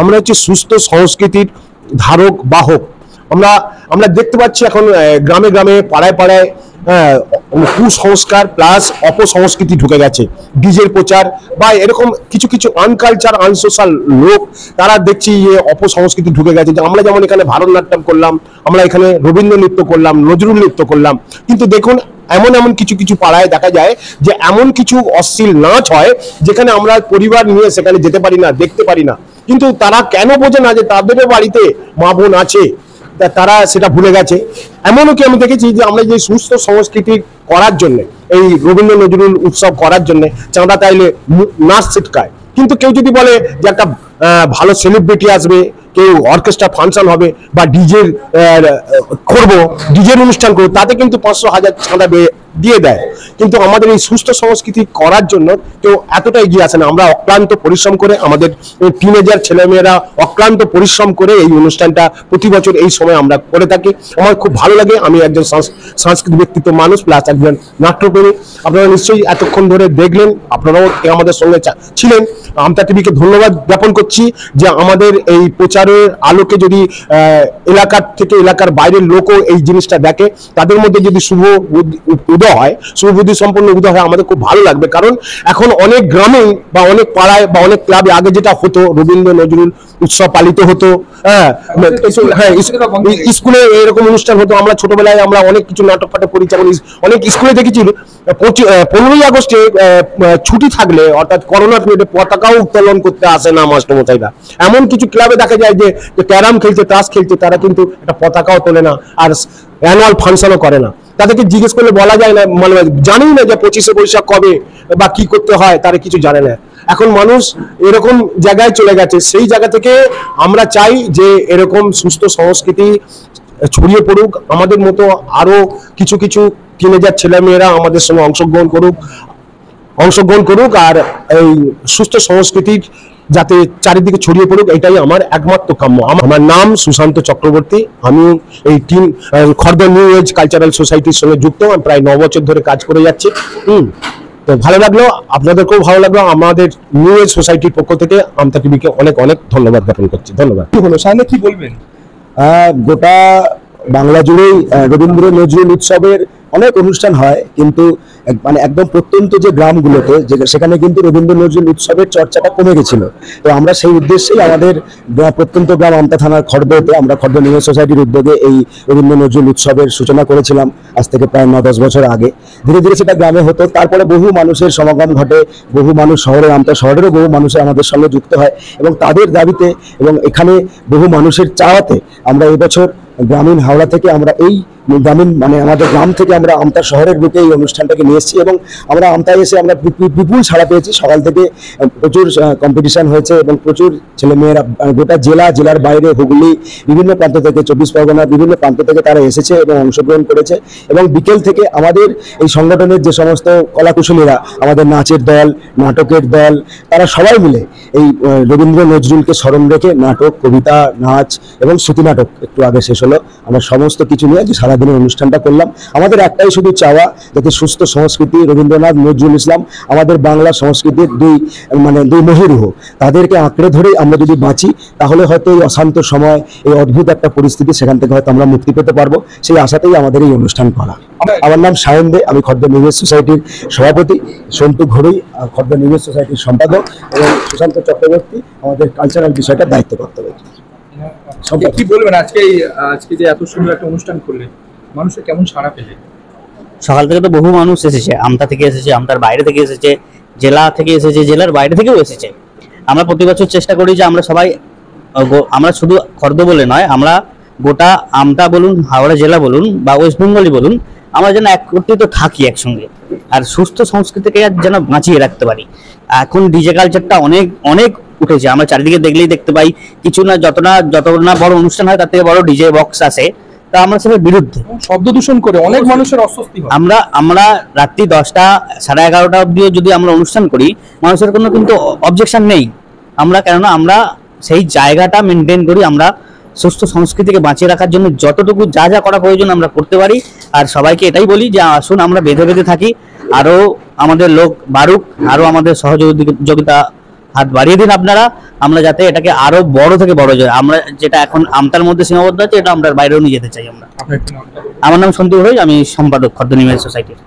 আমরা হচ্ছে সুস্থ সংস্কৃতির ধারক বাহক। আমরা আমরা দেখতে পাচ্ছি এখন গ্রামে গ্রামে পাড়ায় পাড়ায় কুসংস্কার প্লাস অপসংস্কৃতি ঢুকে গেছে, ডিজের প্রচার বা এরকম কিছু কিছু আনকালচার আনসোশ্যাল লোক, তারা দেখছি যে অপসংস্কৃতি ঢুকে গেছে। যে আমরা যেমন এখানে ভারতনাট্যম করলাম, আমরা এখানে রবীন্দ্র নৃত্য করলাম, নজরুল নৃত্য করলাম, কিন্তু দেখুন এমন এমন কিছু কিছু পাড়ায় দেখা যায় যে এমন কিছু অশ্লীল নাচ হয় যেখানে আমরা পরিবার নিয়ে সেখানে যেতে পারি না, দেখতে পারি না। কিন্তু তারা কেন বোঝে না যে তাদেরও বাড়িতে মা বোন আছে, তারা সেটা ভুলে গেছে। এমনও কি আমি দেখেছি যে আমরা যে সুস্থ সংস্কৃতি করার জন্য, এই রবীন্দ্র নজরুল উৎসব করার জন্য চাঁদা তাইলে নাচ ছিটকায়, কিন্তু কেউ যদি বলে যে একটা ভালো সেলিব্রিটি আসবে, কেউ অর্কেস্ট্রা ফাংশন হবে বা ডিজের করবো, ডিজের অনুষ্ঠান করবো, তাতে কিন্তু 500,000 চাঁদা দিয়ে দেয়। কিন্তু আমাদের এই সুস্থ সংস্কৃতি করার জন্য কেউ এতটা এগিয়ে আসে না। আমরা অক্লান্ত পরিশ্রম করে, আমাদের টিনেজার ছেলেমেয়েরা অক্লান্ত পরিশ্রম করে এই অনুষ্ঠানটা প্রতি বছর এই সময় আমরা করে থাকি। আমার খুব ভালো লাগে। আমি একজন সাংস্কৃতিক ব্যক্তিত্ব মানুষ প্লাস একজন নাট্যপ্রেমী। আপনারা নিশ্চয়ই এতক্ষণ ধরে দেখলেন, আপনারাও আমাদের সঙ্গে ছিলেন। আমতা টিভিকে ধন্যবাদ জ্ঞাপন করছি যে আমাদের এই প্রচারের আলোকে যদি এলাকার থেকে এলাকার বাইরের লোকও এই জিনিসটা দেখে, তাদের মধ্যে যদি শুভ উদয় হয়, শুভবুদ্ধি সম্পন্ন উদয় হয়, আমাদের খুব ভালো লাগবে। কারণ এখন অনেক গ্রামে বা অনেক পাড়ায় বা অনেক ক্লাবে আগে যেটা হতো, রবীন্দ্র নজরুল উৎসব পালিত হতো, স্কুলে এরকম অনুষ্ঠান হতো। আমরা ছোটবেলায় আমরা অনেক কিছু নাটক ফাটক করি, যেমন অনেক স্কুলে দেখেছি 15ই আগস্টে ছুটি থাকলে, অর্থাৎ করোনা পিরিয়ডে পতাকাও উত্তোলন করতে আসে না মাস্টারমশাইরা। এমন কিছু ক্লাবে দেখা যায় যে ক্যারাম খেলছে, তাস খেলছে, তারা কিন্তু একটা পতাকাও তোলে না, আর অ্যানুয়াল ফাংশনও করে না। তাদেরকে জিজ্ঞেস করলে বলা যায় না, মানে জানেই না যে 25শে বৈশাখ কবে বা কি করতে হয়, তারা কিছু জানে না। এখন মানুষ এরকম জায়গায় চলে গেছে। সেই জায়গা থেকে আমরা চাই যে এরকম সুস্থ সংস্কৃতি ছড়িয়ে পড়ুক, আমাদের মতো আরো কিছু কিছু টিনেজার ছেলেমেয়েরা আমাদের সঙ্গে অংশগ্রহণ করুক, আর এই সুস্থ সংস্কৃতির যাতে চারিদিকে ছড়িয়ে পড়ুক, এটাই আমার একমাত্র কাম্য। আমার নাম সুশান্ত চক্রবর্তী। আমি এই খড়দহ নিউ এজ কালচারাল সোসাইটির সঙ্গে যুক্ত। আমি প্রায় 9 বছর ধরে কাজ করে যাচ্ছি। তো ভালো লাগলো, আপনাদেরকেও ভালো লাগলো। আমাদের নিউ এজ সোসাইটির পক্ষ থেকে আমতা টিভিকে অনেক অনেক ধন্যবাদ জ্ঞাপন করছি। ধন্যবাদ। কি হলো সামনে কি বলবেন? গোটা বাংলা জুড়েই রবীন্দ্র নজরুল উৎসবের অনেক অনুষ্ঠান হয়, কিন্তু মানে একদম প্রত্যন্ত যে গ্রামগুলোতে সেখানে কিন্তু রবীন্দ্র নজরুল উৎসবের চর্চাটা কমে গেছিল। তো আমরা সেই উদ্দেশ্যেই আমাদের প্রত্যন্ত গ্রাম আমতা থানার খড়দহতে আমরা খড়দহ নিউ সোসাইটির উদ্যোগে এই রবীন্দ্র নজরুল উৎসবের সূচনা করেছিলাম আজ থেকে প্রায় 9-10 বছর আগে। ধীরে ধীরে সেটা গ্রামে হতো, তারপরে বহু মানুষের সমাগম ঘটে, বহু মানুষ শহরে, আমতা শহরেরও বহু মানুষের আমাদের সঙ্গে যুক্ত হয় এবং তাদের দাবিতে এবং এখানে বহু মানুষের চাওয়াতে আমরা এবছর গ্রামীণ হাওড়া থেকে আমরা এই গ্রামীণ মানে আমাদের গ্রাম থেকে আমরা আমতা শহরের বুকে এই অনুষ্ঠানটাকে নিয়ে এসেছি এবং আমরা আমতায় এসে আমরা বিপুল সাড়া পেয়েছি। সকাল থেকে প্রচুর কম্পিটিশন হয়েছে এবং প্রচুর ছেলেমেয়েরা গোটা জেলার বাইরে, হুগলি বিভিন্ন প্রান্ত থেকে, 24 পরগনা বিভিন্ন প্রান্ত থেকে তারা এসেছে এবং অংশগ্রহণ করেছে। এবং বিকেল থেকে আমাদের এই সংগঠনের যে সমস্ত কলাকুশলীরা, আমাদের নাচের দল, নাটকের দল, তারা সবাই মিলে এই রবীন্দ্র নজরুলকে স্মরণ রেখে নাটক, কবিতা, নাচ এবং শ্রুতি নাটক একটু আগে শেষ হলো, আমরা সমস্ত কিছু নিয়ে যে সারাদিনের অনুষ্ঠানটা করলাম। আমাদের একটাই শুধু চাওয়া, যাতে সুস্থ সংস্কৃতি, রবীন্দ্রনাথ, নজরুল ইসলাম, আমাদের বাংলা সংস্কৃতির দুই মহিরুহ, তাদেরকে আঁকড়ে ধরেই আমরা যদি বাঁচি, তাহলে হয়তো এই অশান্ত সময়, এই অদ্ভুত একটা পরিস্থিতি, সেখান থেকে হয়তো আমরা মুক্তি পেতে পারবো। সেই আশাতেই আমাদের এই অনুষ্ঠান করা। আমার নাম সায়ন দে, আমি খড়দহ নিউ এজ সোসাইটির সভাপতি, সন্তু ঘড়ুই খড়দহ নিউ এজ সোসাইটির সম্পাদক এবং সুশান্ত চক্রবর্তী আমাদের কালচারাল বিষয়টা দায়িত্ব কর্তব্য। কি বলবেন আজকে যে এত সুন্দর একটা অনুষ্ঠান করলেন, মানুষের কেমন সাড়া পেলে? সকাল থেকে তো বহু মানুষ এসেছে, আমতা থেকে এসেছে, আমতার বাইরে থেকে এসেছে, জেলা থেকে এসেছে, জেলার বাইরে থেকেও এসেছে। আমরা প্রতি বছর চেষ্টা করি যে আমরা সবাই, আমরা শুধু খড়দহ বলে নয়, আমরা গোটা আমতা বলুন, হাওড়া জেলা বলুন বা ওয়েস্ট বেঙ্গলই বলুন, আমরা যেন একত্রিত থাকি একসঙ্গে, আর সুস্থ সংস্কৃতিকে যেন বাঁচিয়ে রাখতে পারি। এখন ডিজে কালচারটা অনেক অনেক উঠেছে, আমরা চারিদিকে দেখলেই দেখতে পাই, কিছু না যত না বড় অনুষ্ঠান হয় তার থেকে বড় ডিজে বক্স আছে। তা আমরা সেটার বিরুদ্ধে, শব্দ দূষণ করে অনেক মানুষের অস্বস্তি হয়। আমরা রাত্রি 10টা, 11:30 অবধিও যদি আমরা অনুষ্ঠান করি, মানুষের কোনো কিন্তু অবজেকশন নেই। কেননা আমরা সেই জায়গাটা মেনটেন করি, আমরা সুস্থ সংস্কৃতিকে বাঁচিয়ে রাখার জন্য যতটুকু যা করা প্রয়োজন আমরা করতে পারি। আর সবাইকে এটাই বলি যে আসুন আমরা বেঁধে থাকি, আরো আমাদের লোক বাড়ুক, আরো আমাদের সহযোগিতা হাত বাড়িয়ে দিন আপনারা, আমরা যাতে এটাকে আরো বড় থেকে বড় যায়। আমরা যেটা এখন আমতার মধ্যে সীমাবদ্ধ আছে, এটা আমরা বাইরেও নিয়ে যেতে চাই আমরা। আপনার একটু নামটা বলুন। আমার নাম সন্তু ঘোষ, আমি সম্পাদক খর্দ নিমেজ সোসাইটির।